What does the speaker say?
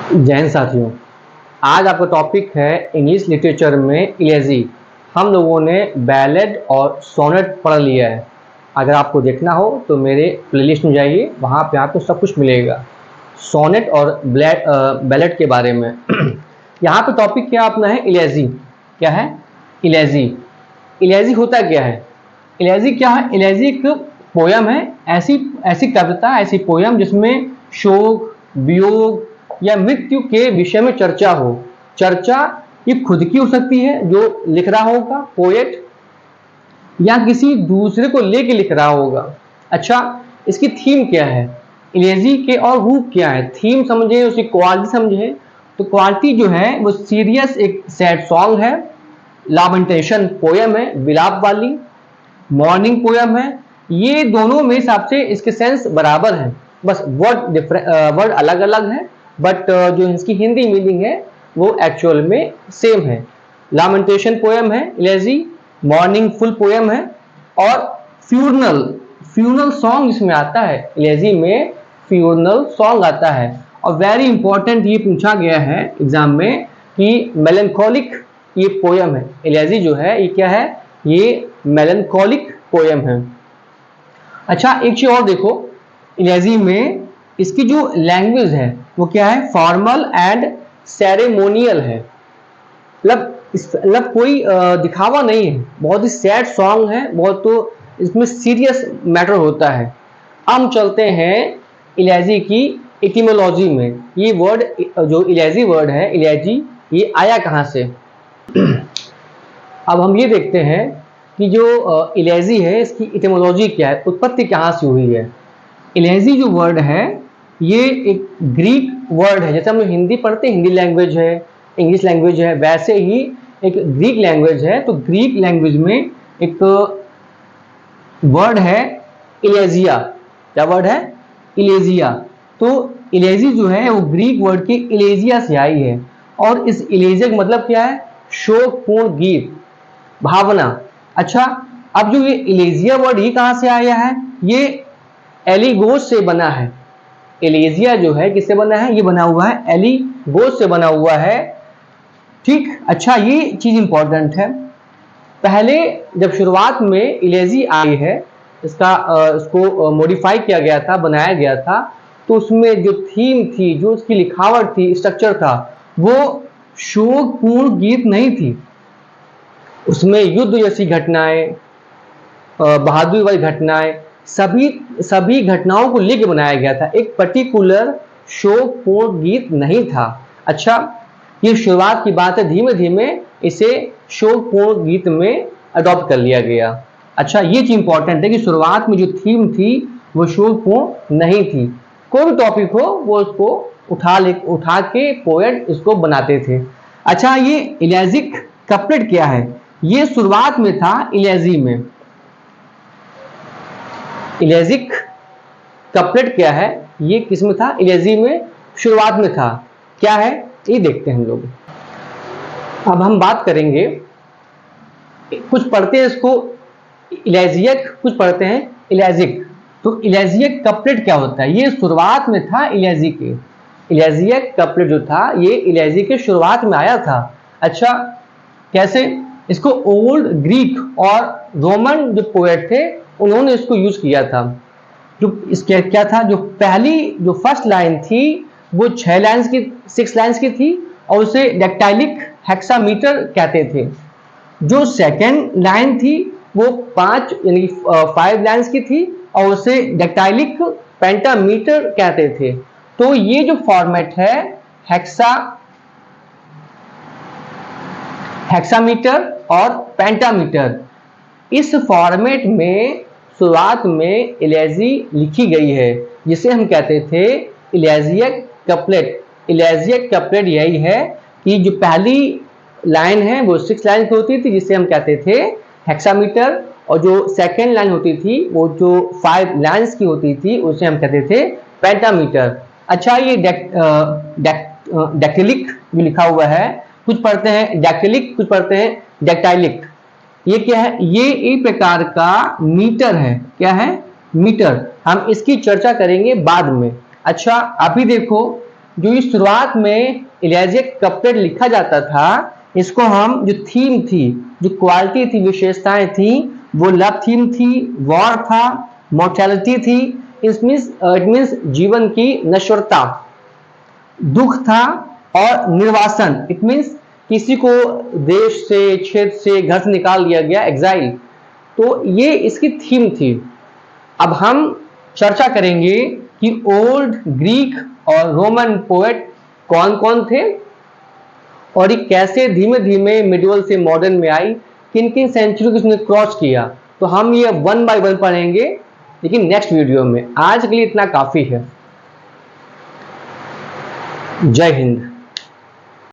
जैन साथियों, आज आपका टॉपिक है इंग्लिश लिटरेचर में इलेजी। हम लोगों ने बैलेड और सोनेट पढ़ लिया है। अगर आपको देखना हो तो मेरे प्लेलिस्ट में जाइए, वहाँ पे आपको सब कुछ मिलेगा सोनेट और बैलेड के बारे में। यहाँ पे टॉपिक क्या अपना है? इलेजी। क्या है? इलेजी। इलेजी होता क्या है? इलेजी क्या है? इलेजी एक पोयम है, ऐसी कविता, ऐसी पोयम जिसमें शोक, वियोग या मृत्यु के विषय में चर्चा हो। चर्चा ये खुद की हो सकती है, जो लिख रहा होगा पोएट, या किसी दूसरे को लेके लिख रहा होगा। अच्छा, इसकी थीम क्या है? इलेजी के और रूप क्या है? थीम समझे, उसकी क्वालिटी समझे। तो क्वालिटी जो है वो सीरियस एक सैड सॉन्ग है, लामेंटेशन पोयम है, विलाप वाली, मॉर्निंग पोयम है। ये दोनों मेरे हिसाब से इसके सेंस बराबर है, बस वर्ड अलग अलग है, बट जो इसकी हिंदी मीनिंग है वो एक्चुअल में सेम है। लामेंटेशन पोयम है इलेजी, मॉर्निंग फुल पोयम है, और फ्यूनल सॉन्ग इसमें आता है। इलेजी में फ्यूनल सॉन्ग आता है। और वेरी इंपॉर्टेंट ये पूछा गया है एग्जाम में कि मेलंकोलिक ये पोयम है। इलेजी जो है ये क्या है? ये मेलंकोलिक पोयम है। अच्छा, एक चीज और देखो, इलेजी में इसकी जो लैंग्वेज है वो क्या है? फॉर्मल एंड सेरेमोनियल है। मतलब कोई दिखावा नहीं है, बहुत ही सैड सॉन्ग है, बहुत तो इसमें सीरियस मैटर होता है। हम चलते हैं इलेजी की इटिमोलॉजी में। ये वर्ड जो इलेजी वर्ड है, इलेजी, ये आया कहाँ से? अब हम ये देखते हैं कि जो इलेजी है इसकी इटिमोलॉजी क्या है, उत्पत्ति कहाँ से हुई है। इलेजी जो वर्ड है ये एक ग्रीक वर्ड है। जैसे हम हिंदी पढ़ते हैं, हिंदी लैंग्वेज है, इंग्लिश लैंग्वेज है, वैसे ही एक ग्रीक लैंग्वेज है। तो ग्रीक लैंग्वेज में एक वर्ड है इलेजिया। क्या वर्ड है? इलेजिया। तो इलेजी जो है वो ग्रीक वर्ड के इलेजिया से आई है। और इस इलेजिया का मतलब क्या है? शोकपूर्ण गीत, भावना। अच्छा, अब जो ये इलेजिया वर्ड ये कहाँ से आया है? ये एलिगोस से बना है। एलेजिया जो है किससे बना है? ये बना हुआ है एलिगोस से बना हुआ है। ठीक। अच्छा, ये चीज इंपॉर्टेंट है। पहले जब शुरुआत में इलेजी आई है, इसको मॉडिफाई किया गया था, बनाया गया था, तो उसमें जो थीम थी, जो उसकी लिखावट थी, स्ट्रक्चर था, वो शोकपूर्ण गीत नहीं थी। उसमें युद्ध जैसी घटनाएं, बहादुरी वाली घटनाएं, सभी घटनाओं को लेकर बनाया गया था। एक पर्टिकुलर शोकपूर्ण गीत नहीं था। अच्छा, ये शुरुआत की बात है, धीमे धीमे इसे शोकपूर्ण गीत में अडॉप्ट कर लिया गया। अच्छा, ये चीज इंपॉर्टेंट है कि शुरुआत में जो थीम थी वो शोकपूर्ण नहीं थी। कोई भी टॉपिक हो वो उसको उठा के पोएट इसको बनाते थे। अच्छा, ये इलेजिक कपलेट क्या है? ये शुरुआत में था इलेजी में। इलेजिक कपलेट क्या है? ये किस में था? इलेजी में शुरुआत में था। क्या है ये देखते हैं हम लोग। अब हम बात करेंगे, कुछ पढ़ते हैं इसको इलेजियक, कुछ पढ़ते हैं इलेजिक। तो इलेजियक कपलेट क्या होता है? ये शुरुआत में था इलेजी के। इलेजियक कपलेट जो था ये इलेजी के शुरुआत में आया था। अच्छा, कैसे? इसको ओल्ड ग्रीक और रोमन जो पोएट थे उन्होंने इसको यूज किया था। जो इसके क्या था, जो फर्स्ट लाइन थी वो 6 लाइन्स की थी, और उसे डेक्टाइलिक हेक्सामीटर कहते थे। जो सेकेंड लाइन थी वो 5 लाइन्स की थी, और उसे डेक्टाइलिक पेंटामीटर कहते थे। तो ये जो फॉर्मेट है हेक्सामीटर और पेंटामीटर, इस फॉर्मेट में शुरुआत में इलेजी लिखी गई है, जिसे हम कहते थे इलेजियक कपलेट। इलेजियक कपलेट यही है कि जो पहली लाइन है वो 6 लाइन की होती थी, जिसे हम कहते थे हेक्सामीटर, और जो सेकेंड लाइन होती थी वो जो 5 लाइन्स की होती थी उसे हम कहते थे पेंटामीटर। अच्छा, ये डेक्टिलिक भी लिखा हुआ है। कुछ पढ़ते हैं डेक्टिलिक, कुछ पढ़ते हैं डेक्टाइलिक। ये क्या है? ये एक प्रकार का मीटर है। क्या है? मीटर। हम इसकी चर्चा करेंगे बाद में। अच्छा, अभी देखो जो इस शुरुआत में इलियाजिक कपलेट लिखा जाता था, इसको हम जो थीम थी, जो क्वालिटी थी, विशेषताएं थी, वो लव थीम थी, वॉर था, मॉर्टैलिटी थी, इट मीन्स जीवन की नश्वरता, दुख था, और निर्वासन, इट मीन्स किसी को देश से, क्षेत्र से, घर से निकाल दिया गया, एग्जाइल। तो ये इसकी थीम थी। अब हम चर्चा करेंगे कि ओल्ड ग्रीक और रोमन पोएट कौन कौन थे और ये कैसे धीमे धीमे मिडिवल से मॉडर्न में आई, किन किन सेंचुरी को इसने क्रॉस किया। तो हम ये 1 बाय 1 पढ़ेंगे, लेकिन नेक्स्ट वीडियो में। आज के लिए इतना काफी है। जय हिंद।